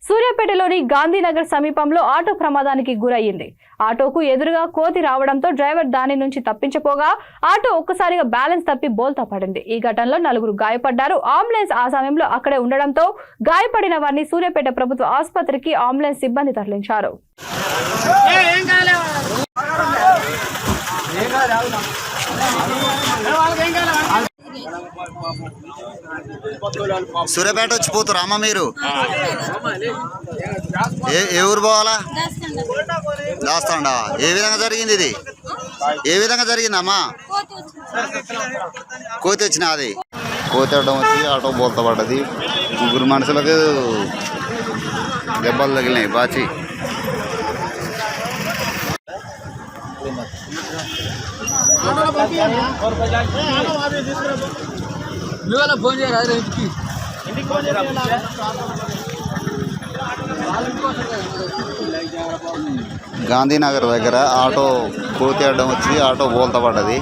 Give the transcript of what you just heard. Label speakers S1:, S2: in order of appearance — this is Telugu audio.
S1: సూర్యాపేటలోని గాంధీనగర్ సమీపంలో ఆటో ప్రమాదానికి గురయ్యింది. ఆటోకు ఎదురుగా కోతి రావడంతో డ్రైవర్ దాని నుంచి తప్పించపోగా ఆటో ఒక్కసారిగా బ్యాలెన్స్ తప్పి బోల్తా పడింది. ఈ ఘటనలో 4 గాయపడ్డారు. అంబులెన్స్ ఆ సమయంలో అక్కడే ఉండడంతో గాయపడిన వారిని సూర్యాపేట ప్రభుత్వ ఆసుపత్రికి అంబులెన్స్ సిబ్బంది తరలించారు.
S2: సూర్యాపేట వచ్చి పోతురా అమ్మ మీరు? ఏ ఊరు పోవాలా? దాస్తాండా. ఏ విధంగా జరిగింది ఇది? ఏ విధంగా జరిగిందమ్మా? కోతి వచ్చిన అది కోతి అడ్డం వచ్చి ఆటో బోల్తా పడ్డది. 3 మనుషులకు దెబ్బలు తగిలినాయి బాచి. గాంధీనగర్ దగ్గర ఆటో కోతి అడ్డం వచ్చి ఆటో బోల్తా పడ్డది.